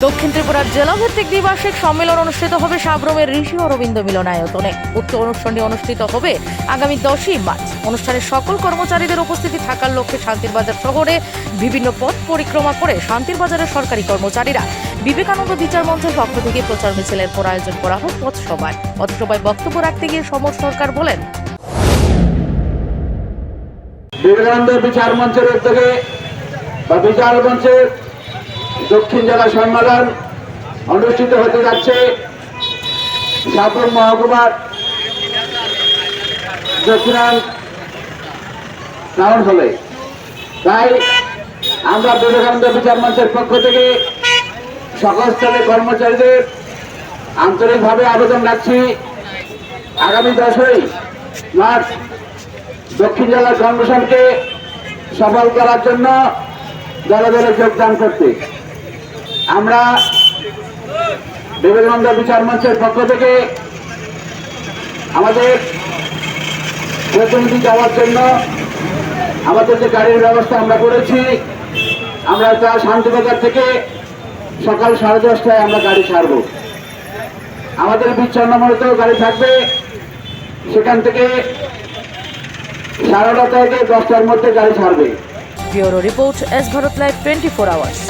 দক্ষিণ ত্রিপুরার জেলাভিত্তিক দ্বিবার্ষিক সম্মেলন অনুষ্ঠিত হবে সাব্রমের ঋষি অরবিন্দ মিলনায়তনে। উক্ত অনুষ্ঠানটি অনুষ্ঠিত হবে আগামী 10ই মার্চ। অনুষ্ঠানে সকল কর্মচারীদের উপস্থিতি থাকার লক্ষ্যে শান্তিরবাজার শহরে বিভিন্ন পথ পরিক্রমা করে শান্তিরবাজারের সরকারি কর্মচারীরা বিবেকানন্দ বিচার মঞ্চের পক্ষ থেকে প্রচার মিছিলের পর আয়োজন করা হয় পথসভায়। পথসভায় বক্তব্য রাখতে গিয়ে সমর সরকার বলেন, বিবেকানন্দ বিচার মঞ্চের উদ্যোগে বা বিচার মঞ্চের দক্ষিণ জেলা সম্মেলন অনুষ্ঠিত হতে যাচ্ছে সাব্রম মহকুমার দক্ষিণাঞ্চল টাউন হলে। তাই আমরা বিবেকানন্দ বিচার মঞ্চের পক্ষ থেকে সকল স্তরের কর্মচারীদের আন্তরিকভাবে আবেদন রাখছি আগামী 10ই মার্চ দক্ষিণ জেলার কর্মসূচিকে সফল করার জন্য দলে দলে যোগদান করতে। আমরা বিবেকানন্দ বিচার মঞ্চের পক্ষ থেকে আমাদের প্রতিনিধি যাওয়ার জন্য আমাদের যে গাড়ির ব্যবস্থা আমরা করেছি, আমরা তা শান্তিবাজার থেকে সকাল 10:30টায় আমরা গাড়ি ছাড়ব। আমাদের বিচ্ছন্নমূলক গাড়ি থাকবে, সেখান থেকে 9:30 থেকে 10টার মধ্যে গাড়ি ছাড়বে। Bureau report, S Bharat live 24 hours.